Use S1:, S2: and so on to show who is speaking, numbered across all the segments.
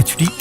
S1: HD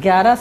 S2: 11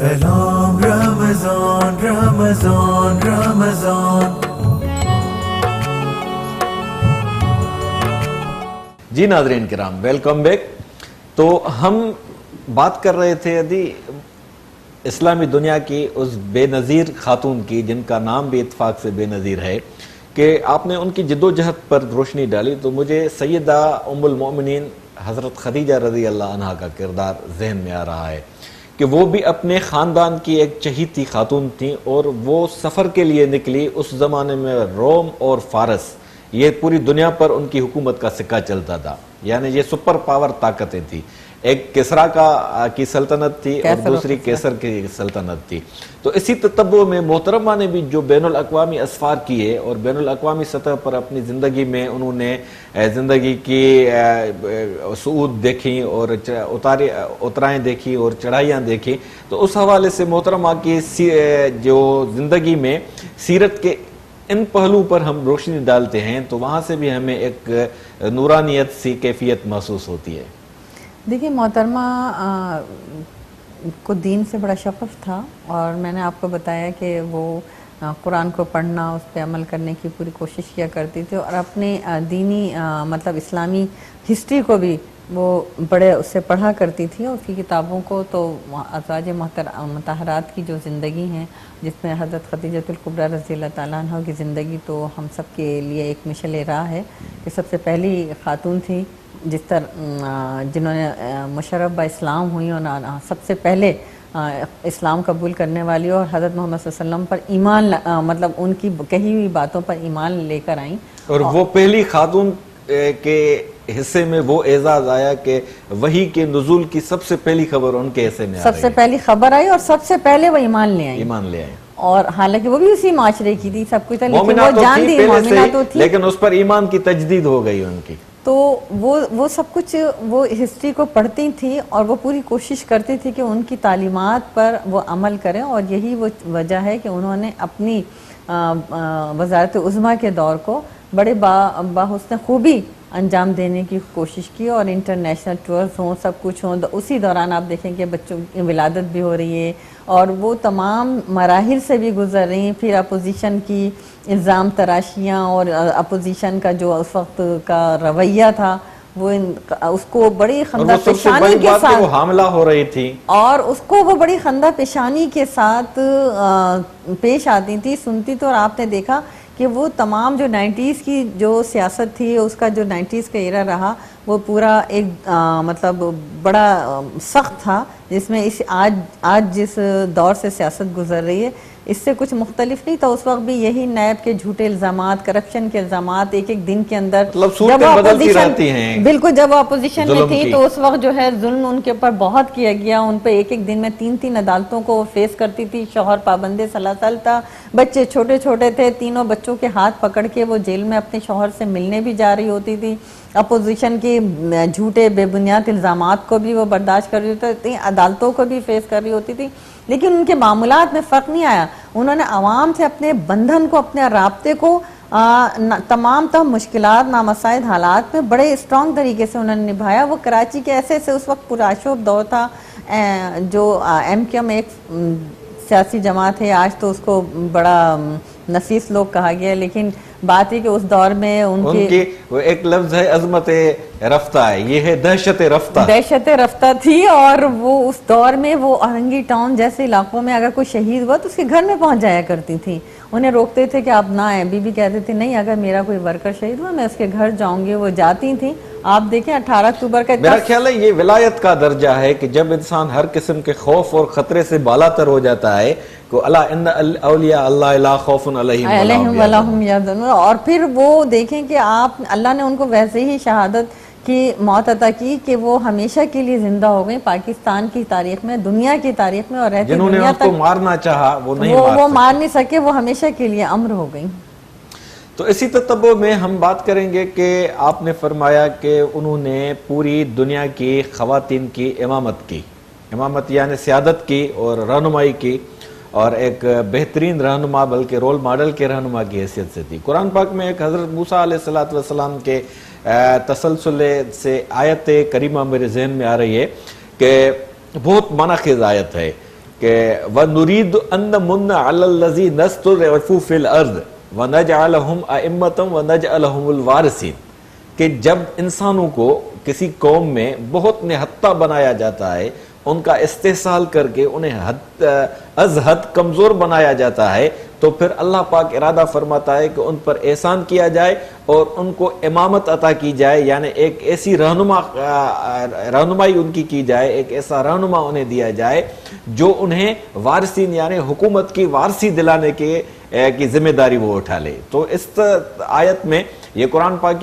S3: سلام رمضان رمضان رمضان.
S4: جی ناظرین کرام، ویلکم بیک. تو ہم بات کر رہے تھے اسلامی دنیا کی اس بے نظیر خاتون کی جن کا نام بھی اتفاق سے بے نظیر ہے، کہ آپ نے ان کی جد و جہد پر روشنی ڈالی. تو مجھے سیدہ ام المؤمنین حضرت خدیجہ رضی اللہ عنہا کا کردار ذہن میں آ رہا ہے کہ وہ بھی اپنے خاندان کی ایک چہیتی خاتون تھیں، اور وہ سفر کے لیے نکلی. اس زمانے میں روم اور فارس، یہ پوری دنیا پر ان کی حکومت کا سکہ چلتا تھا، یعنی یہ سپر پاور طاقتیں تھیں. ایک کسرا کی سلطنت تھی اور دوسری کیسر کی سلطنت تھی. تو اسی تتبع میں محترمہ نے بھی جو بین الاقوامی اسفار کیے اور بین الاقوامی سطح پر اپنی زندگی میں انہوں نے زندگی کی صعود دیکھی اور اترائیں دیکھی اور چڑھائیاں دیکھی. تو اس حوالے سے محترمہ کی جو زندگی میں سیرت کے ان پہلو پر ہم روشنی ڈالتے ہیں تو وہاں سے بھی ہمیں ایک نورانیت سی کیفیت محسوس ہوتی ہے.
S2: دیکھیے محترمہ کو دین سے بڑا شغف تھا، اور میں نے آپ کو بتایا کہ وہ قرآن کو پڑھنا، اس پہ عمل کرنے کی پوری کوشش کیا کرتی تھی، اور اپنے دینی مطلب اسلامی ہسٹری کو بھی وہ بڑے اس سے پڑھا کرتی تھی، اور اس کی کتابوں کو. تو ازواج مطہرات کی جو زندگی ہیں، جس میں حضرت خدیجۃ الکبریٰ رضی اللہ تعالیٰ عنہ کی زندگی تو ہم سب کے لیے ایک مشعل راہ ہے، کہ سب سے پہلی خاتون تھی جس طرح جنہوں نے مشرف با اسلام ہوئی، اور سب سے پہلے اسلام قبول کرنے والی، اور حضرت محمد صلی اللہ علیہ وسلم پر ایمان مطلب ان کی کہی ہوئی باتوں پر ایمان لے کر آئیں.
S4: اور وہ پہلی خاتون کے حصے میں وہ اعزاز آیا کہ وحی کے نزول کی سب سے پہلی خبر ان کے حصے میں
S2: سب سے پہلی خبر آئی، اور سب سے پہلے وہ ایمان لے آئیں. اور حالانکہ وہ بھی اسی معاشرے کی تھی، سب کچھ تھا، لیکن وہ جانتی مومنہ تو تھی،
S4: لیکن اس پر ایمان کی تجدید ہو گئی ان کی.
S2: تو وہ سب کچھ وہ ہسٹری کو پڑھتی تھی، اور وہ پوری کوشش کرتی تھی کہ ان کی تعلیمات پر وہ عمل کریں. اور یہی وہ وجہ ہے کہ انہوں نے اپنی وزارت عظمیٰ کے دور کو بڑے باحسن خوبی انجام دینے کی کوشش کی، اور انٹرنیشنل ٹورز ہوں، سب کچھ ہوں. اسی دوران آپ دیکھیں کہ بچوں کی ولادت بھی ہو رہی ہے، اور وہ تمام مراحل سے بھی گزر رہی ہیں. پھر اپوزیشن کی الزام تراشیاں، اور اپوزیشن کا جو اس وقت کا رویہ تھا، وہ اس کو بڑی خندہ پیشانی کے ساتھ
S4: حاملہ ہو رہی تھی،
S2: اور اس کو وہ بڑی خندہ پیشانی کے ساتھ پیش آتی تھی، سنتی تو. اور آپ نے دیکھا کہ وہ تمام جو 90s کی جو سیاست تھی، اس کا جو 90s کا ایرا رہا، وہ پورا ایک مطلب بڑا سخت تھا، جس میں آج جس دور سے سیاست گزر رہی ہے اس سے کچھ مختلف نہیں تھا. اس وقت بھی یہی نیب کے جھوٹے الزامات، کرپشن کے الزامات ایک دن کے اندر، بالکل جب وہ اپوزیشن میں تھی تو اس وقت جو ہے ظلم ان کے اوپر بہت کیا گیا. ان پہ ایک دن میں 3 عدالتوں کو فیس کرتی تھی. شوہر پابند سلاسل تھا، بچے چھوٹے چھوٹے تھے، تینوں بچوں کے ہاتھ پکڑ کے وہ جیل میں اپنے شوہر سے ملنے بھی جا رہی ہوتی تھی. اپوزیشن کی جھوٹے بے بنیاد الزامات کو بھی وہ برداشت کر رہی ہوتی تھی، عدالتوں کو بھی فیس کر رہی ہوتی تھی. لیکن ان کے معاملات میں فرق نہیں آیا. انہوں نے عوام سے اپنے بندھن کو، اپنے رابطے کو تمام مشکلات، نامساعد حالات میں بڑے اسٹرانگ طریقے سے انہوں نے نبھایا. وہ کراچی کے ایسے اس وقت پرآشوب دور تھا، جو MQM ایک سیاسی جماعت ہے، آج تو اس کو بڑا نفیس لوگ کہا گیا، لیکن بات ہے کہ اس دور میں ان کی
S4: ایک لفظ ہے عظمت رفتہ ہے، یہ ہے دہشت رفتہ.
S2: دہشت رفتہ تھی. اور وہ اس دور میں وہ آہنگی ٹاؤن جیسے علاقوں میں اگر کوئی شہید ہوا تو اس کے گھر میں پہنچ جایا کرتی تھی. انہیں روکتے تھے کہ آپ نہ آئیں. بی بی کہتے تھے نہیں، اگر میرا کوئی ورکر شہید ہوا میں اس کے گھر جاؤں گی. وہ جاتی تھیں. آپ دیکھیں 18 اکتوبر کا
S4: میرا خیال ہے یہ ولایت کا درجہ ہے کہ جب انسان ہر قسم کے خوف اور خطرے سے بالا تر ہو جاتا ہے کہ اللہ ان اولیاء اللہ لا خوف علیہم ولا هم
S2: یحزنون. اور پھر وہ دیکھیں کہ آپ اللہ نے ان کو ویسے ہی شہادت کی موت عطا کی کہ وہ ہمیشہ کے لیے زندہ ہو گئے پاکستان کی تاریخ میں، دنیا کی تاریخ میں. اور رہتی
S4: جنہوں نے
S2: دنیا
S4: ان کو مارنا چاہا
S2: وہ مار نہیں سکے، وہ ہمیشہ کے لیے امر ہو گئی.
S4: تو اسی تتبع میں ہم بات کریں گے کہ آپ نے فرمایا کہ انہوں نے پوری دنیا کی خواتین کی امامت یعنی سیادت کی اور رہنمائی کی، اور ایک بہترین رہنما بلکہ رول ماڈل کے رہنما کی حیثیت سے تھی. قرآن پاک میں ایک حضرت موسیٰ علیہ السلام کے تسلسل سے آیت کریمہ میرے ذہن میں آ رہی ہے کہ بہت معنی خیز آیت ہے کہ وَنُرِيدُ أَن نَّمُنَّ عَلَى الَّذِينَ اسْتُضْعِفُوا فِي الْأَرْضِ وَنَجْعَلَهُمْ أَئِمَّةً وَنَجْعَلَهُمُ الْوَارِثِينَ کہ جب انسانوں کو کسی قوم میں بہت نہتہ بنایا جاتا ہے، ان کا استحصال کر کے انہیں از حد کمزور بنایا جاتا ہے، تو پھر اللہ پاک ارادہ فرماتا ہے کہ ان پر احسان کیا جائے اور ان کو امامت عطا کی جائے، یعنی ایک ایسی رہنمائی ان کی جائے، ایک ایسا رہنما انہیں دیا جائے جو انہیں وارثین یعنی حکومت کی وارثی دلانے کی ذمہ داری وہ اٹھا لے۔ تو اس آیت میں یہ قرآن پاک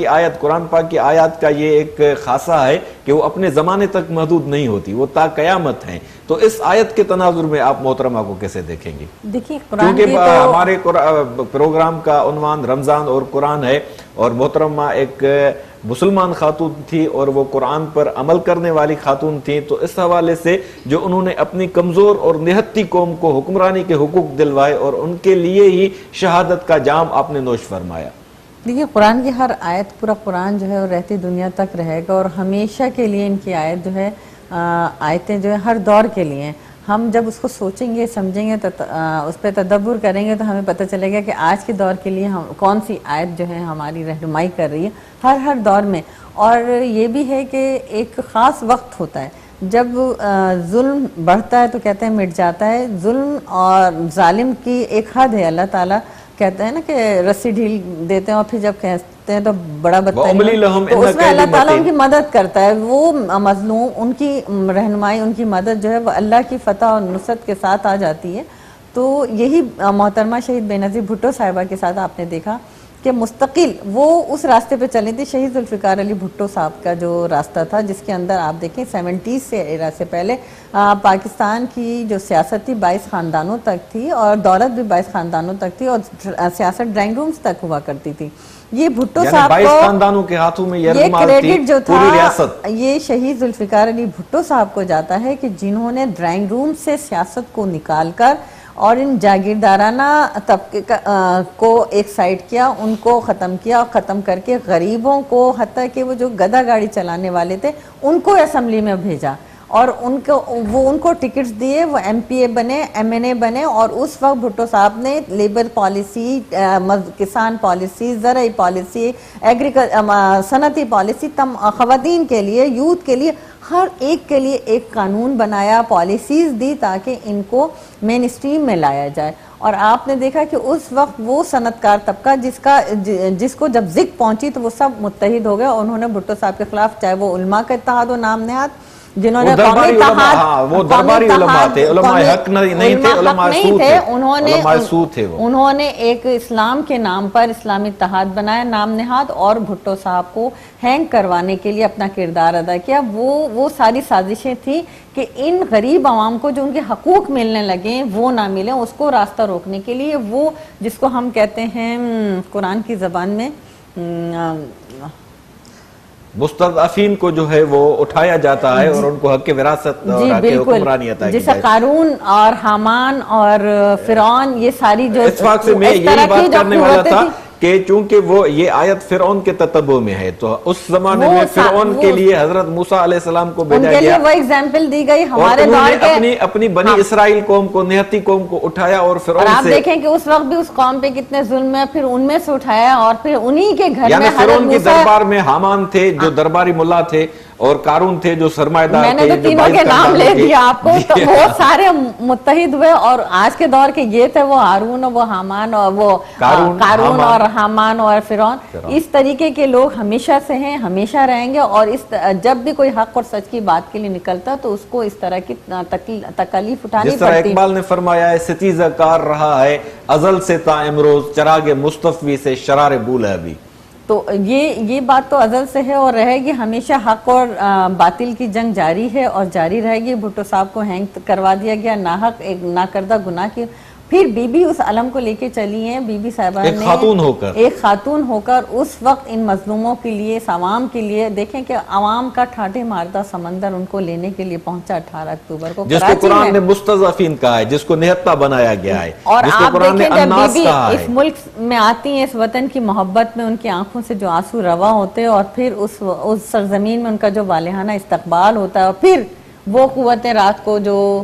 S4: کی آیات کا یہ ایک خاصہ ہے کہ وہ اپنے زمانے تک محدود نہیں ہوتی، وہ تا قیامت ہیں۔ تو اس آیت کے تناظر میں آپ محترمہ کو کیسے دیکھیں گی؟
S2: دیکھیے قرآن
S4: کیونکہ ہمارے پروگرام کا عنوان رمضان اور قرآن ہے، اور محترمہ ایک مسلمان خاتون تھی اور وہ قرآن پر عمل کرنے والی خاتون تھی، تو اس حوالے سے جو انہوں نے اپنی کمزور اور نہتی قوم کو حکمرانی کے حقوق دلوائے اور ان کے لیے ہی شہادت کا جام آپ نے نوش فرمایا۔
S2: دیکھیے قرآن کی ہر آیت، پورا قرآن جو ہے وہ رہتی دنیا تک رہے گا، اور ہمیشہ کے لیے ان کی آیت جو ہے آیتیں جو ہے ہر دور کے لیے، ہم جب اس کو سوچیں گے سمجھیں گے تو اس پہ تدبر کریں گے تو ہمیں پتہ چلے گا کہ آج کے دور کے لیے کون سی آیت جو ہے ہماری رہنمائی کر رہی ہے ہر دور میں۔ اور یہ بھی ہے کہ ایک خاص وقت ہوتا ہے جب ظلم بڑھتا ہے تو کہتے ہیں مٹ جاتا ہے، ظلم اور ظالم کی ایک حد ہے، اللہ تعالیٰ کہتے ہیں نا کہ رسی ڈھیل دیتے ہیں اور پھر جب کہتے ہیں تو بڑا بدترین، تو اس میں اللہ تعالیٰ ان کی مدد کرتا ہے، وہ مظلوم ان کی رہنمائی ان کی مدد جو ہے وہ اللہ کی فتح اور نصرت کے ساتھ آ جاتی ہے۔ تو یہی محترمہ شہید بے نظیر بھٹو صاحبہ کے ساتھ آپ نے دیکھا کہ مستقل وہ اس راستے پہ چلی تھی، شہید ذوالفقار علی بھٹو صاحب کا جو راستہ تھا، جس کے اندر آپ دیکھیں 70 سے پہلے پاکستان کی جو سیاست تھی 22 خاندانوں تک تھی، اور دولت بھی 22 خاندانوں تک تھی، اور سیاست ڈرائنگ رومز تک ہوا کرتی تھی۔ یہ بھٹو صاحب کو
S4: 22 خاندانوں کے ہاتھوں میں
S2: یہ
S4: یرغمال تھی،
S2: کریڈٹ جو
S4: پوری
S2: تھا
S4: ریاست، یہ
S2: شہید ذوالفقار علی بھٹو صاحب کو جاتا ہے کہ جنہوں نے ڈرائنگ روم سے سیاست کو نکال کر اور ان جاگیردارانہ طبقے کو ایک سائڈ کیا، ان کو ختم کیا، اور ختم کر کے غریبوں کو، حتیٰ کہ وہ جو گدھا گاڑی چلانے والے تھے ان کو اسمبلی میں بھیجا، اور ان کو ٹکٹس دیے، وہ ایم پی اے بنے، ایم این اے بنے، اور اس وقت بھٹو صاحب نے لیبر پالیسی، کسان پالیسی، زرعی پالیسی، صنعتی پالیسی، خواتین کے لیے، یوتھ کے لیے، ہر ایک کے لیے ایک قانون بنایا، پالیسیز دی تاکہ ان کو مین اسٹریم میں لایا جائے۔ اور آپ نے دیکھا کہ اس وقت وہ صنعت کار طبقہ جس کو جب ذک پہنچی تو وہ سب متحد ہو گئے، اور انہوں نے بھٹو صاحب کے خلاف، چاہے وہ علماء کا اتحاد و نام نہاد، جنہوں نے قومی اتحاد،
S4: وہ درباری علماء تھے، علماء حق نہیں تھے، علماء سود تھے،
S2: انہوں نے ایک اسلام کے نام پر اسلامی اتحاد بنایا، نام نہاد، اور بھٹو صاحب کو ہینگ کروانے کے لیے اپنا کردار ادا کیا۔ وہ ساری سازشیں تھیں کہ ان غریب عوام کو جو ان کے حقوق ملنے لگے وہ نہ ملیں، اس کو راستہ روکنے کے لیے وہ جس کو ہم کہتے ہیں قرآن کی زبان میں
S4: مستضعفین کو جو ہے وہ اٹھایا جاتا ہے اور ان کو حق وراثت اور حق حکمرانی عطا کی
S2: جیسے قارون اور حامان اور فرعون، یہ ساری جو
S4: اتفاق سے میں یہی بات کرنے والا تھا کہ چونکہ وہ یہ آیت فرعون کے تتبع میں ہے، تو اس زمانے میں فرعون کے لیے حضرت موسیٰ علیہ السلام کو بھیجا گیا،
S2: ان کے لیے وہ ایگزامپل دی گئی، ہمارے دور کے
S4: اپنی بنی اسرائیل قوم کو، نہتی قوم کو اٹھایا اور فرعون سے،
S2: اور آپ دیکھیں کہ اس وقت بھی اس قوم پہ کتنے ظلم ہے، پھر ان میں سے اٹھایا، اور پھر انہی کے گھر میں
S4: یعنی فرعون کی دربار میں حامان تھے جو درباری ملا تھے، اور قارون تھے جو سرمایہ دار تھے،
S2: میں نے تو تینوں کے نام لے دیا آپ کو، تو وہ سارے متحد ہوئے، اور آج کے دور کے یہ تھے، وہ ہارون اور وہ حامان اور وہ قارون اور حامان اور فرعون، اس طریقے کے لوگ ہمیشہ سے ہیں، ہمیشہ رہیں گے، اور جب بھی کوئی حق اور سچ کی بات کے لیے نکلتا تو اس کو اس طرح کی تکلیف اٹھانی پڑتی۔
S4: جس طرح اقبال نے فرمایا ہے، ستیزہ کار رہا ہے ازل سے تا امروز، چراغ مصطفی سے شرار بول ہے ابھی۔
S2: تو یہ بات تو ازل سے ہے اور رہے گی، ہمیشہ حق اور باطل کی جنگ جاری ہے اور جاری رہے گی۔ بھٹو صاحب کو ہینگ کروا دیا گیا، ناحق ایک ناکردہ گناہ کی، پھر بی بی اس علم کو لے کے چلی ہیں، بی بی صاحبہ نے ایک خاتون ہو کر اس وقت ان مظلوموں کے لیے، اس عوام کے لیے، دیکھیں کہ عوام کا ٹھاٹھے ماردہ سمندر ان کو لینے کے لیے پہنچا 18 اکتوبر کو،
S4: جس کو قرآن نے مستضعفین کہا ہے، جس کو نہتہ بنایا گیا ہے،
S2: اور
S4: جس کو
S2: آپ
S4: قرآن نے
S2: دیکھیں جب
S4: الناس
S2: بی
S4: کہا
S2: بی
S4: ہے۔
S2: اس ملک میں آتی ہیں، اس وطن کی محبت میں ان کی آنکھوں سے جو آنسو روا ہوتے ہیں، اور پھر اس سرزمین میں ان کا جو والہانہ استقبال ہوتا ہے، اور پھر وہ قوتیں رات کو جو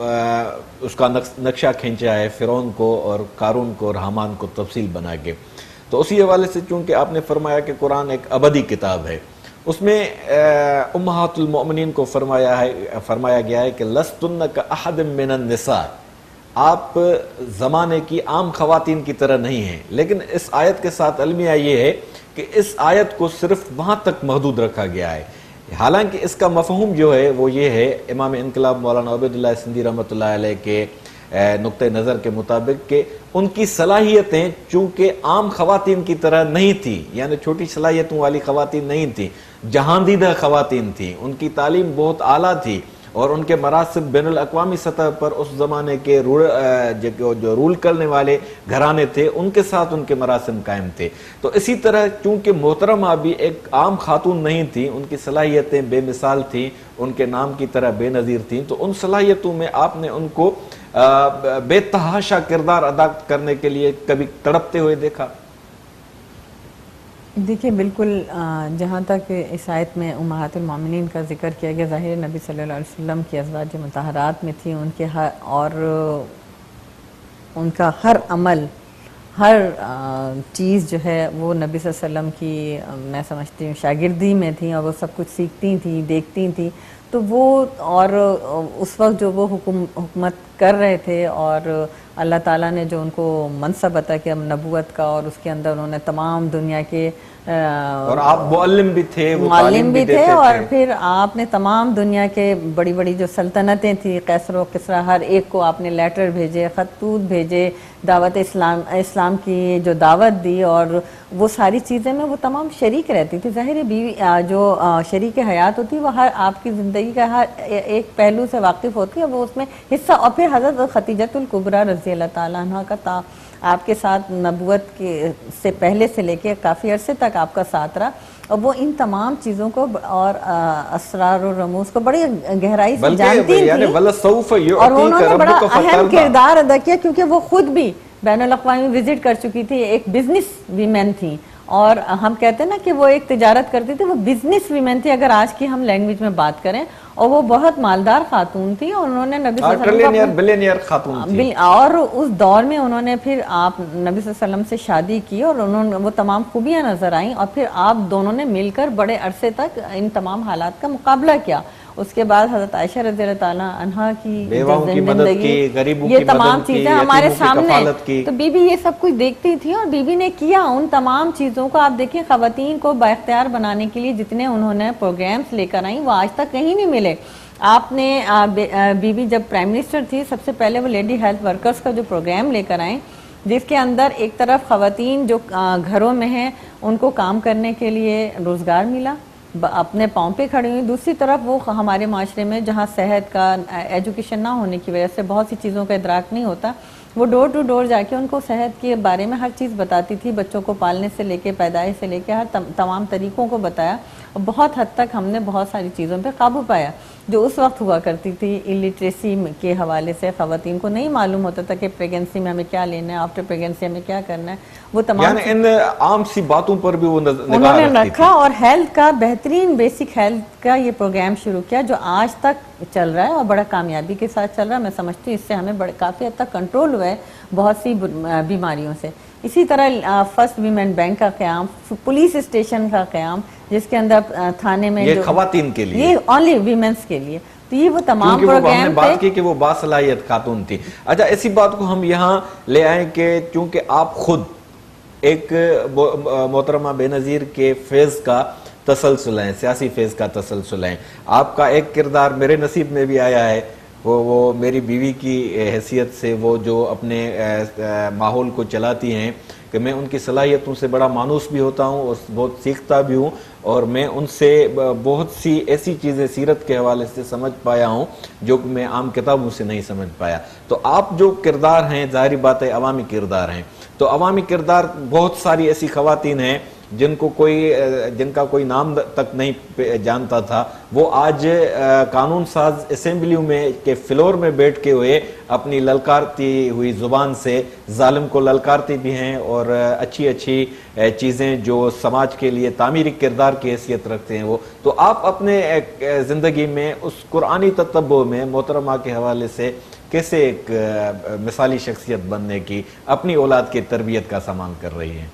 S4: اس کا نقشہ کھینچا ہے فرعون کو اور قارون کو اور حامان کو تفصیل بنا کے. تو اسی حوالے سے چونکہ آپ نے فرمایا کہ قرآن ایک ابدی کتاب ہے، اس میں امہات المؤمنین کو فرمایا گیا ہے کہ لستن کاحد من النساء، آپ زمانے کی عام خواتین کی طرح نہیں ہیں. لیکن اس آیت کے ساتھ المیہ یہ ہے کہ اس آیت کو صرف وہاں تک محدود رکھا گیا ہے، حالانکہ اس کا مفہوم جو ہے وہ یہ ہے امام انقلاب مولانا عبید اللہ سندھی رحمۃ اللہ علیہ کے نقطہ نظر کے مطابق کہ ان کی صلاحیتیں چونکہ عام خواتین کی طرح نہیں تھی، یعنی چھوٹی صلاحیتوں والی خواتین نہیں تھیں، جہاندیدہ خواتین تھیں، ان کی تعلیم بہت اعلیٰ تھی اور ان کے مراسم بین الاقوامی سطح پر اس زمانے کے جو رول کرنے والے گھرانے تھے ان کے ساتھ ان کے مراسم قائم تھے. تو اسی طرح چونکہ محترمہ بھی ایک عام خاتون نہیں تھی، ان کی صلاحیتیں بے مثال تھیں، ان کے نام کی طرح بے نظیر تھیں، تو ان صلاحیتوں میں آپ نے ان کو بے تحاشا کردار ادا کرنے کے لیے کبھی تڑپتے ہوئے دیکھا؟
S2: دیکھیے بالکل جہاں تک اس آیت میں امہات المومنین کا ذکر کیا گیا، ظاہر نبی صلی اللہ علیہ وسلم کی ازواج مطہرات میں تھی، ان کے اور ان کا ہر عمل، ہر چیز جو ہے وہ نبی صلی اللہ علیہ وسلم کی میں سمجھتی ہوں شاگردی میں تھیں، اور وہ سب کچھ سیکھتی تھیں، دیکھتی تھیں. تو وہ اور اس وقت جو وہ حکومت کر رہے تھے اور اللہ تعالیٰ نے جو ان کو منصب عطا کیا نبوت کا، اور اس کے اندر انہوں نے تمام دنیا کے
S4: اور آپ معلم بھی تھے،
S2: معلم بھی تھے، اور پھر آپ نے تمام دنیا کے بڑی بڑی جو سلطنتیں تھیں، قیصر و کسریٰ، ہر ایک کو آپ نے لیٹر بھیجے، خطوط بھیجے، دعوت اسلام کی جو دعوت دی، اور وہ ساری چیزیں میں وہ تمام شریک رہتی تھی. ظاہر بیوی جو شریک حیات ہوتی ہے وہ ہر آپ کی زندگی کا ہر ایک پہلو سے واقف ہوتی ہے، وہ اس میں حصہ. اور پھر حضرت خدیجۃ الکبریٰ رضی اللہ تعالیٰ عنہ کا آپ کے ساتھ نبوت کے سے پہلے سے لے کے کافی عرصے تک آپ کا ساتھ رہا، اور وہ ان تمام چیزوں کو اور اسرار و رموز کو بڑی گہرائی سے جانتی تھی، اور انہوں نے بڑا اہم کردار ادا کیا کیونکہ وہ خود بھی بین الاقوامی وزٹ کر چکی تھی، ایک بزنس ویمن تھی. اور ہم کہتے ہیں نا کہ وہ ایک تجارت کرتی تھی، وہ بزنس ویمن تھی اگر آج کی ہم لینگویج میں بات کریں، اور وہ بہت مالدار خاتون تھی، اور انہوں نے نبی صلی اللہ علیہ وسلم
S4: بلینئر خاتون تھی،
S2: اور اس دور میں انہوں نے پھر آپ نبی صلی اللہ علیہ وسلم سے شادی کی، اور انہوں نے وہ تمام خوبیاں نظر آئیں، اور پھر آپ دونوں نے مل کر بڑے عرصے تک ان تمام حالات کا مقابلہ کیا. اس کے بعد حضرت عائشہ رضی اللہ تعالیٰ عنہا کی زندگی، یہ تمام چیزیں ہمارے سامنے، تو بی بی یہ سب کچھ دیکھتی تھی، اور بی بی نے کیا ان تمام چیزوں کو. آپ دیکھیں خواتین کو بااختیار بنانے کے لیے جتنے انہوں نے پروگرامز لے کر آئیں وہ آج تک کہیں نہیں ملے. آپ نے بی بی جب پرائم منسٹر تھی سب سے پہلے وہ لیڈی ہیلتھ ورکرز کا جو پروگرام لے کر آئیں، جس کے اندر ایک طرف خواتین جو گھروں میں ہیں ان کو کام کرنے کے لیے روزگار ملا، اپنے پاؤں پہ کھڑی ہوئی، دوسری طرف وہ ہمارے معاشرے میں جہاں صحت کا ایجوکیشن نہ ہونے کی وجہ سے بہت سی چیزوں کا ادراک نہیں ہوتا، وہ ڈور ٹو ڈور جا کے ان کو صحت کے بارے میں ہر چیز بتاتی تھی، بچوں کو پالنے سے لے کے پیدائش سے لے کے ہر تمام طریقوں کو بتایا، اور بہت حد تک ہم نے بہت ساری چیزوں پہ قابو پایا جو اس وقت ہوا کرتی تھی. الٹریسی کے حوالے سے خواتین کو نہیں معلوم ہوتا تھا کہ پریگنسی میں ہمیں کیا لینا ہے، آفٹر پریگنسی ہمیں کیا کرنا ہے، وہ تمام
S4: یعنی ان عام سی باتوں پر بھی وہ
S2: انہوں نے رکھا. اور ہیلتھ کا بہترین بیسک ہیلتھ کا یہ پروگرام شروع کیا جو آج تک چل رہا ہے اور بڑا کامیابی کے ساتھ چل رہا ہے. میں سمجھتی ہوں اس سے ہمیں کافی حد تک کنٹرول ہوا ہے بہت سی بیماریوں سے. اسی طرح فرسٹ ویمن بینک کا قیام، پولیس اسٹیشن کا قیام جس کے اندر تھانے میں
S4: یہ خواتین کے لیے،
S2: یہ اونلی ویمنس کے لیے، تو یہ وہ تمام
S4: پروگرام نے بات کی کہ وہ باصلاحیت خاتون تھی. اچھا اسی بات کو ہم یہاں لے آئیں کہ چونکہ آپ خود ایک محترمہ بے نظیر کے فیض کا تسلسل ہیں، سیاسی فیض کا تسلسل ہیں، آپ کا ایک کردار میرے نصیب میں بھی آیا ہے، وہ میری بیوی کی حیثیت سے وہ جو اپنے ماحول کو چلاتی ہیں کہ میں ان کی صلاحیتوں سے بڑا مانوس بھی ہوتا ہوں اور بہت سیکھتا بھی ہوں، اور میں ان سے بہت سی ایسی چیزیں سیرت کے حوالے سے سمجھ پایا ہوں جو کہ میں عام کتابوں سے نہیں سمجھ پایا. تو آپ جو کردار ہیں ظاہری بات ہے عوامی کردار ہیں، تو عوامی کردار بہت ساری ایسی خواتین ہیں جن کا کوئی نام تک نہیں جانتا تھا، وہ آج قانون ساز اسمبلیوں میں کے فلور میں بیٹھ کے ہوئے اپنی للکارتی ہوئی زبان سے ظالم کو للکارتی بھی ہیں، اور اچھی اچھی چیزیں جو سماج کے لیے تعمیری کردار کی حیثیت رکھتے ہیں وہ. تو آپ اپنے زندگی میں اس قرآنی تتبع میں محترمہ کے حوالے سے کیسے ایک مثالی شخصیت بننے کی، اپنی اولاد کی تربیت کا سامان کر رہی ہیں؟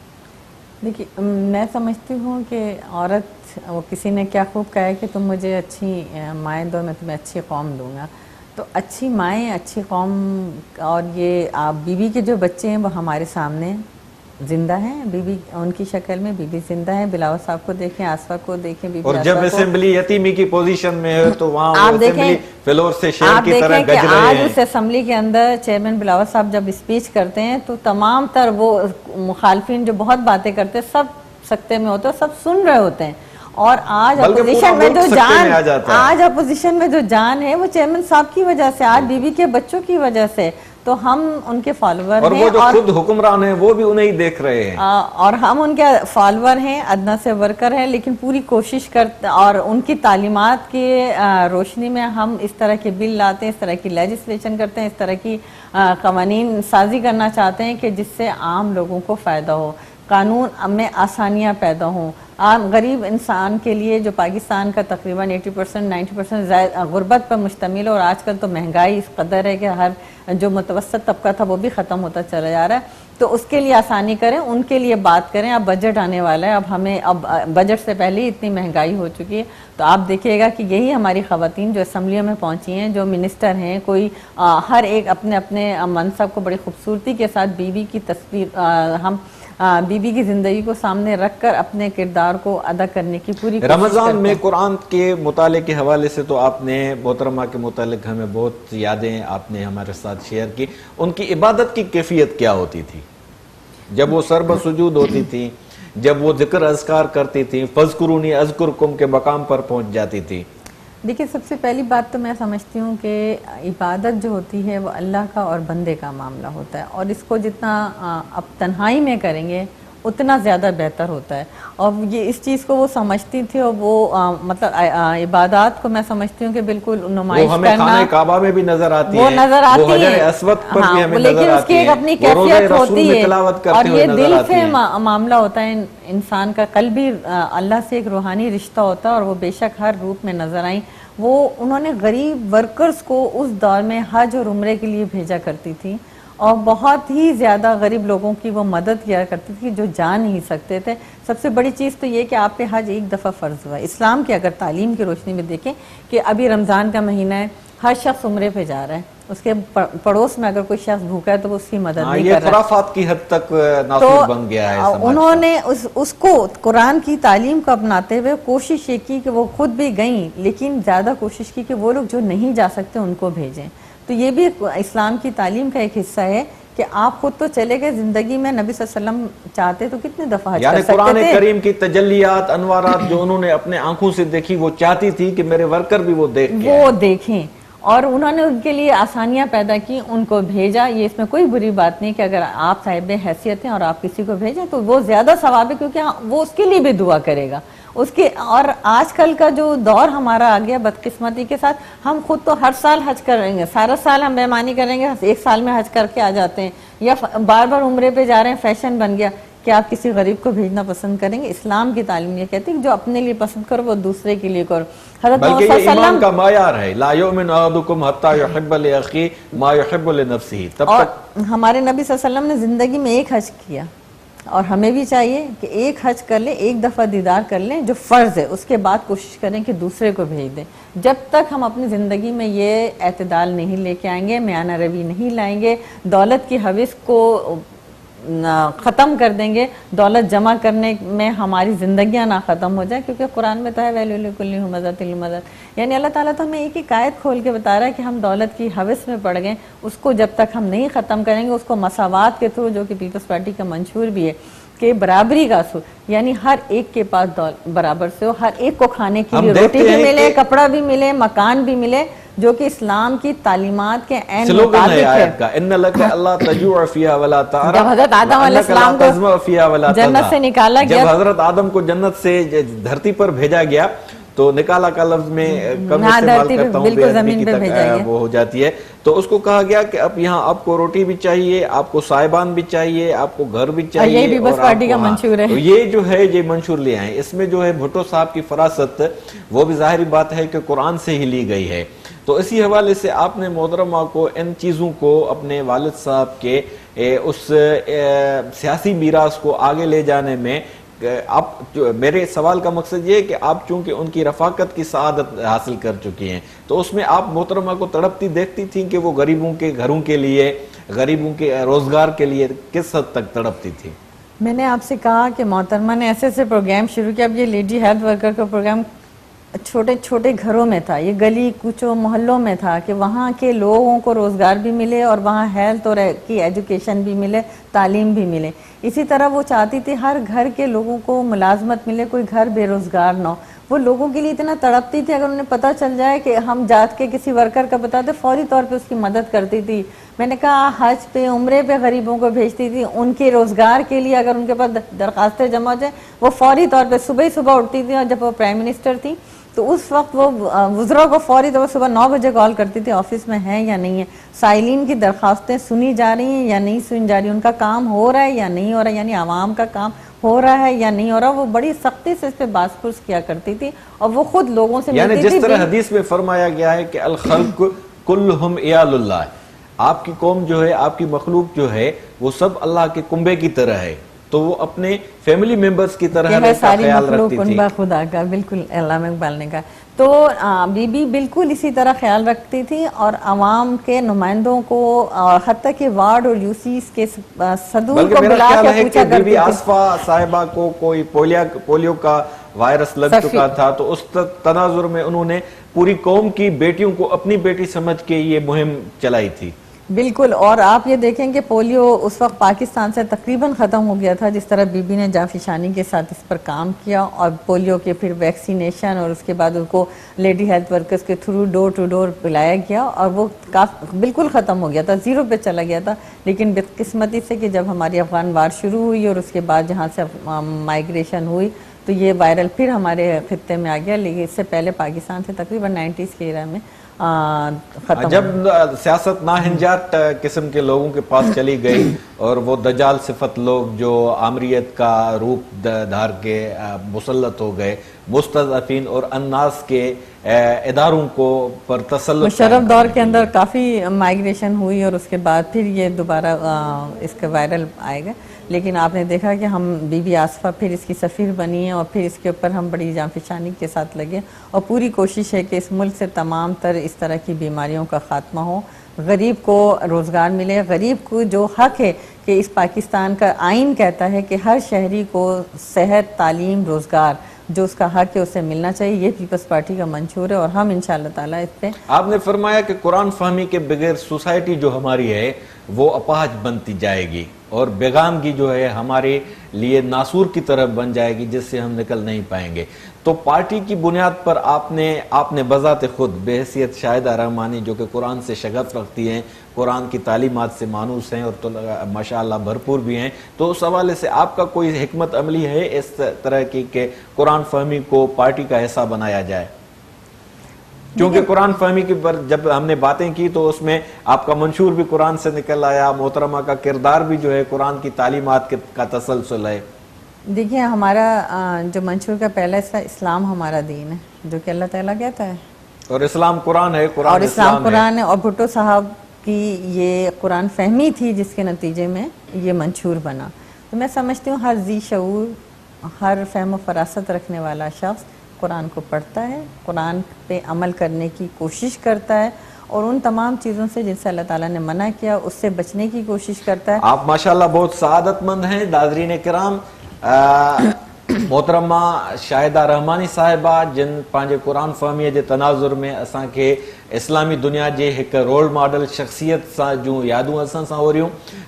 S2: دیکھیے، میں سمجھتی ہوں کہ عورت، وہ کسی نے کیا خوب کہا ہے کہ تم مجھے اچھی مائیں دو، میں تمہیں اچھی قوم دوں گا. تو اچھی مائیں، اچھی قوم، اور یہ آپ بیوی کے جو بچے ہیں وہ ہمارے سامنے زندہ ہیں. بیوی ان کی شکل میں بیوی زندہ ہے. بلاول صاحب کو دیکھیں، آصفہ کو دیکھیں، بی بی
S4: اور جب اسمبلی یتیمی کی پوزیشن میں ہے تو وہاں
S2: آپ
S4: اسمبلی فلور سے شیر کی طرح
S2: دیکھیں
S4: گج
S2: کہ
S4: رہے
S2: آج
S4: ہیں.
S2: اس اسمبلی کے اندر چیئرمین بلاول صاحب جب اسپیچ کرتے ہیں تو تمام تر وہ مخالفین جو بہت باتیں کرتے ہیں سب سکتے میں ہوتے ہیں، سب سن رہے ہوتے ہیں. اور آج اپوزیشن میں جو جان ہے وہ چیئرمین صاحب کی وجہ سے، آج بیوی کے بچوں کی وجہ سے. تو ہم ان کے فالوور ہیں،
S4: اور وہ جو خود حکمران ہیں وہ بھی انہیں دیکھ رہے ہیں،
S2: اور ہم ان کے فالوور ہیں، ادنا سے ورکر ہیں. لیکن پوری کوشش کرتے، اور ان کی تعلیمات کی روشنی میں ہم اس طرح کے بل لاتے ہیں، اس طرح کی لیجسلیشن کرتے ہیں، اس طرح کی قوانین سازی کرنا چاہتے ہیں کہ جس سے عام لوگوں کو فائدہ ہو، قانون میں آسانیاں پیدا ہوں. عام غریب انسان کے لیے جو پاکستان کا تقریباً 80% 90% غربت پر مشتمل ہے، اور آج کل تو مہنگائی اس قدر ہے کہ ہر جو متوسط طبقہ تھا وہ بھی ختم ہوتا چلا جا رہا ہے. تو اس کے لیے آسانی کریں، ان کے لیے بات کریں. اب بجٹ آنے والا ہے، اب بجٹ سے پہلے ہی اتنی مہنگائی ہو چکی ہے. تو آپ دیکھیے گا کہ یہی ہماری خواتین جو اسمبلیوں میں پہنچی ہیں، جو منسٹر ہیں، کوئی ہر ایک اپنے اپنے منصب کو بڑی خوبصورتی کے ساتھ بیوی کی تصویر، ہم بیوی کی زندگی کو سامنے رکھ کر اپنے کردار کو ادا کرنے کی پوری کوشش
S4: رمضان میں قرآن کے مطالعے کے حوالے سے تو آپ نے محترمہ کے متعلق ہمیں بہت یادیں آپ نے ہمارے ساتھ شیئر کی. ان کی عبادت کی کیفیت کیا ہوتی تھی جب وہ سر بسجود ہوتی تھی، جب وہ ذکر اذکار کرتی تھی، فَاذْكُرُونِي أَذْكُرْكُمْ کے مقام پر پہنچ جاتی تھی؟
S2: دیکھیں، سب سے پہلی بات تو میں سمجھتی ہوں کہ عبادت جو ہوتی ہے وہ اللہ کا اور بندے کا معاملہ ہوتا ہے، اور اس کو جتنا اب تنہائی میں کریں گے اتنا زیادہ بہتر ہوتا ہے. اور یہ اس چیز کو وہ سمجھتی تھی، اور وہ مطلب عبادات کو میں سمجھتی ہوں کہ بالکل نمائش کرنا،
S4: وہ ہمیں خانہ کعبہ میں بھی نظر آتی
S2: وہ نظر آتی
S4: وہ حجر اسود پر بھی ہمیں نظر
S2: لیکن اس کی ایک اپنی کیفیت ہوتی ہے، اور یہ دل سے معاملہ ہوتا ہے. انسان کا قلبی اللہ سے ایک روحانی رشتہ ہوتا ہے، اور وہ بے شک ہر روپ میں نظر آئیں. وہ انہوں نے غریب ورکرز کو اس دور میں حج اور عمرے کے لیے بھیجا کرتی تھی، اور بہت ہی زیادہ غریب لوگوں کی وہ مدد کیا کرتی تھی جو جا نہیں سکتے تھے. سب سے بڑی چیز تو یہ کہ آپ پہ حج ایک دفعہ فرض ہوا ہے. اسلام کی اگر تعلیم کی روشنی میں دیکھیں کہ ابھی رمضان کا مہینہ ہے، ہر شخص عمرے پہ جا رہا ہے، اس کے پڑوس میں اگر کوئی شخص بھوکا ہے تو وہ اس کی مدد نہیں کر رہا.
S4: یہ خرافات کی حد تک نافذ بن گیا ہے سماج.
S2: انہوں نے اس کو قرآن کی تعلیم کو اپناتے ہوئے کوشش یہ کی کہ وہ خود بھی گئیں، لیکن زیادہ کوشش کی کہ وہ لوگ جو نہیں جا سکتے ان کو بھیجیں. تو یہ بھی اسلام کی تعلیم کا ایک حصہ ہے کہ آپ خود تو چلے گئے زندگی میں، نبی صلی اللہ علیہ وسلم چاہتے تو کتنے دفعہ حج کر سکتے تھے.
S4: قرآن کریم کی تجلیات، انوارات جو انہوں نے اپنے آنکھوں سے دیکھی، وہ چاہتی تھی کہ میرے ورکر بھی وہ دیکھیں، اور انہوں نے ان کے لیے آسانیاں پیدا کی، ان کو بھیجا. یہ اس میں کوئی بری بات نہیں کہ اگر آپ صاحب حیثیت ہیں اور آپ کسی کو بھیجیں تو وہ زیادہ ثواب ہے، کیونکہ وہ اس کے لیے بھی دعا کرے گا اس کے. اور آج کل کا جو دور ہمارا آ گیا بدقسمتی کے ساتھ، ہم خود تو ہر سال حج کریں گے، سارا سال ہم بےمانی کریں گے، ایک سال میں حج کر کے آ جاتے ہیں، یا بار بار عمرے پہ جا رہے ہیں، فیشن بن گیا. کہ آپ کسی غریب کو بھیجنا پسند کریں گے؟ اسلام کی تعلیم یہ کہتی ہے کہ جو اپنے لیے پسند کرو وہ دوسرے کے لیے کرو. حضرت بلکہ یہ ایمان کا معیار ہے، لا یؤمن احدکم حتی یحب لاخیہ ما یحب لنفسہ. تب تک
S2: ہمارے نبی صلی اللہ علیہ وسلم نے زندگی میں ایک حج کیا، اور ہمیں بھی چاہیے کہ ایک حج کر لیں، ایک دفعہ دیدار کر لیں جو فرض ہے، اس کے بعد کوشش کریں کہ دوسرے کو بھیج دیں. جب تک ہم اپنی زندگی میں یہ اعتدال نہیں لے کے آئیں گے، میانہ روی نہیں لائیں گے، دولت کی حوث کو ختم کر دیں گے، دولت جمع کرنے میں ہماری زندگیاں نہ ختم ہو جائیں. کیونکہ قرآن میں تو ہے ویل لکل ہمزۃ لمزہ، یعنی اللہ تعالیٰ تو ہمیں ایک ایک آیت کھول کے بتا رہا ہے کہ ہم دولت کی حوث میں پڑ گئے، اس کو جب تک ہم نہیں ختم کریں گے، اس کو مساوات کے تھرو، جو کہ پیپلز پارٹی کا منشور بھی ہے کہ برابری کا اصول، یعنی ہر ایک کے پاس برابر سے ہو، ہر ایک کو کھانے کے لیے روٹی بھی ملے، کپڑا بھی ملے، مکان بھی ملے، جو کہ اسلام کی تعلیمات کے عین
S4: سلوگن ہے
S2: مطابق ہے.
S4: آیت کا ان لک اللہ تجوع فیہا ولا تعرا
S2: جب حضرت آدم علیہ السلام
S4: انک لا تظمأ فیہا ولا
S2: کو جنت
S4: تضحا.
S2: سے نکالا
S4: جب
S2: گیا،
S4: حضرت آدم کو جنت سے دھرتی پر بھیجا گیا تو نکالا کا لفظ میں کم استعمال
S2: دھرتی پہ
S4: کرتا ہوں،
S2: بالکل
S4: بے ادبی
S2: زمین
S4: کی
S2: پہ بھیجا گیا.
S4: وہ ہو جاتی ہے. تو اس کو کہا گیا کہ اب یہاں آپ کو روٹی بھی چاہیے، آپ کو صاحبان بھی چاہیے، آپ کو گھر بھی چاہیے.
S2: یہی پیپلز پارٹی کا منشور ہے.
S4: یہ جو ہے یہ منشور لے آئے. اس میں جو ہے بھٹو صاحب کی فراست وہ بھی ظاہری بات ہے کہ قرآن سے ہی لی گئی ہے. تو اسی حوالے سے آپ نے محترمہ کو ان چیزوں کو اپنے والد صاحب کے اس سیاسی میراث کو آگے لے جانے میں آپ میرے سوال کا مقصد یہ ہے کہ آپ چونکہ ان کی رفاقت کی سعادت حاصل کر چکی ہیں تو اس میں آپ محترمہ کو تڑپتی دیکھتی تھیں کہ وہ غریبوں کے گھروں کے لیے، غریبوں کے روزگار کے لیے کس حد تک تڑپتی تھی؟
S2: میں نے آپ سے کہا کہ محترمہ نے ایسے ایسے پروگرام شروع کیا. اب یہ لیڈی ہیلتھ ورکر کا پروگرام چھوٹے چھوٹے گھروں میں تھا، یہ گلی کوچوں محلوں میں تھا کہ وہاں کے لوگوں کو روزگار بھی ملے اور وہاں ہیلتھ اور کی ایجوکیشن بھی ملے، تعلیم بھی ملے. اسی طرح وہ چاہتی تھی ہر گھر کے لوگوں کو ملازمت ملے، کوئی گھر بے روزگار نہ ہو. وہ لوگوں کے لیے اتنا تڑپتی تھی، اگر انہیں پتہ چل جائے کہ ہم جات کے کسی ورکر کا بتاتے فوری طور پہ اس کی مدد کرتی تھی. میں نے کہا حج پہ عمرے پہ غریبوں کو بھیجتی تھی، ان کے روزگار کے لیے اگر ان کے پاس درخواستیں جمع ہو جائیں وہ فوری طور پہ صبح اٹھتی تھی. اور جب وہ پرائم منسٹر تھی تو اس وقت وہ وزراء کو فوری طور پر صبح 9 بجے کال کرتی تھی آفس میں ہیں یا نہیں ہے، سائلین کی درخواستیں سنی جا رہی ہیں یا نہیں سنی جا رہی، ان کا کام ہو رہا ہے یا نہیں ہو رہا ہے، یعنی عوام کا کام ہو رہا ہے یا نہیں ہو رہا. وہ بڑی سختی سے اس پہ باس پرس کیا کرتی تھی اور وہ خود لوگوں سے
S4: یعنی
S2: ملتی تھی.
S4: جس طرح حدیث میں فرمایا گیا ہے کہ الخلق کلہم عیال اللہ، آپ کی قوم جو ہے، آپ کی مخلوق جو ہے وہ سب اللہ کے کنبے کی طرح ہے، تو وہ اپنے فیملی ممبرز کی طرح
S2: کہ ساری
S4: خیال
S2: مخلوق
S4: رکھتی تھی.
S2: کنبہ خدا کا، بالکل علامہ اقبال نے کہا. تو بی بی بالکل اسی طرح خیال رکھتی تھی اور عوام کے نمائندوں کو حتیٰ کہ وارڈ اور یوسیز کے صدور
S4: بلکہ
S2: کو
S4: میرا
S2: بلا
S4: خیال
S2: کے
S4: ہے
S2: پوچھا
S4: کہ بی
S2: کرتی
S4: بی
S2: تھی.
S4: آصفہ صاحبہ کو کوئی پولیو کا وائرس لگ چکا تھا تو اس تناظر میں انہوں نے پوری قوم کی بیٹیوں کو اپنی بیٹی سمجھ کے یہ مہم چلائی تھی.
S2: بالکل. اور آپ یہ دیکھیں کہ پولیو اس وقت پاکستان سے تقریباً ختم ہو گیا تھا، جس طرح بی بی نے جانفشانی کے ساتھ اس پر کام کیا اور پولیو کے پھر ویکسینیشن اور اس کے بعد اس کو لیڈی ہیلتھ ورکرز کے تھرو ڈور ٹو ڈور پلایا گیا اور وہ بالکل ختم ہو گیا تھا، زیرو پہ چلا گیا تھا. لیکن بدقسمتی سے کہ جب ہماری افغان وار شروع ہوئی اور اس کے بعد جہاں سے مائیگریشن ہوئی تو یہ وائرل پھر ہمارے خطے میں آ گیا. لیکن اس سے پہلے پاکستان سے تقریباً 90s کے ایرا میں ختم.
S4: جب سیاست ناہنجات قسم کے لوگوں کے پاس چلی گئی اور وہ دجال صفت لوگ جو آمریت کا روپ دھار کے مسلط ہو گئے، مستضعفین اور الناس کے اداروں کو پر تسلط،
S2: مشرف دور کے اندر کافی مائیگریشن ہوئی اور اس کے بعد پھر یہ دوبارہ اس کا وائرل آئے گا. لیکن آپ نے دیکھا کہ ہم بی بی آصفہ پھر اس کی سفیر بنی ہیں اور پھر اس کے اوپر ہم بڑی جانفشانی کے ساتھ لگے اور پوری کوشش ہے کہ اس ملک سے تمام تر اس طرح کی بیماریوں کا خاتمہ ہو، غریب کو روزگار ملے. غریب کو جو حق ہے کہ اس پاکستان کا آئین کہتا ہے کہ ہر شہری کو صحت، تعلیم، روزگار جو اس کا حق ہے اسے ملنا چاہیے. یہ پیپلز پارٹی کا منشور ہے اور ہم انشاءاللہ تعالیٰ اس پہ.
S4: آپ نے فرمایا کہ قرآن فہمی کے بغیر سوسائٹی جو ہماری ہے وہ اپاہج بنتی جائے گی اور بیگانگی جو ہے ہمارے لیے ناسور کی طرف بن جائے گی جس سے ہم نکل نہیں پائیں گے. تو پارٹی کی بنیاد پر آپ نے بذات خود بحیثیت شاہدہ رحمانی جو کہ قرآن سے شغف رکھتی ہیں، قرآن کی تعلیمات سے مانوس ہیں اور ماشاءاللہ بھرپور بھی ہیں، تو اس حوالے سے آپ کا کوئی حکمت عملی ہے اس طرح کی کہ قرآن فہمی کو پارٹی کا حصہ بنایا جائے؟ کیونکہ قرآن فہمی کی پر جب ہم نے باتیں کی تو اس میں آپ کا منشور بھی قرآن سے نکل آیا، محترمہ کا کردار بھی جو ہے قرآن کی تعلیمات کا تسلسل ہے.
S2: دیکھیے ہمارا جو منشور کا پہلا حصہ اسلام ہمارا دین ہے جو کہ اللہ تعالیٰ کہتا ہے
S4: اور اسلام قرآن ہے،
S2: اور اسلام قرآن ہے. اور بھٹو صاحب کی یہ قرآن فہمی تھی جس کے نتیجے میں یہ منشور بنا. تو میں سمجھتی ہوں ہر ذی شعور، ہر فہم و فراست رکھنے والا شخص قرآن کو پڑھتا ہے، قرآن پہ عمل کرنے کی کوشش کرتا ہے اور ان تمام چیزوں سے جن سے اللہ تعالیٰ نے منع کیا اس سے بچنے کی کوشش کرتا ہے.
S4: آپ ماشاءاللہ بہت سعادت مند ہیں. ناظرین کرام، محترمہ شاہدہ رحمانی صاحبہ جن پانچے قرآن فہمی کے تناظر میں اساں کے اسلامی دنیا جے ایک رول ماڈل شخصیت سا جو یادوں اساں سا ہو رہیوں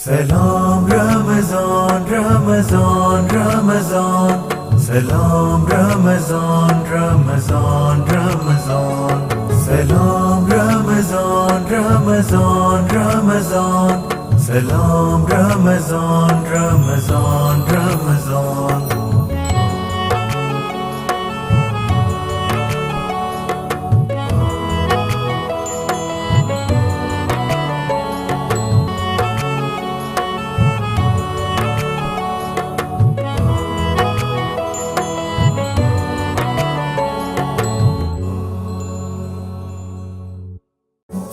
S3: Salam Ramazan, Ramazan, Ramazan. Salam Ramazan, Ramazan, Ramazan. Salam Ramazan, Ramazan, Ramazan. Salam Ramazan, Ramazan, Ramazan.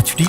S1: HD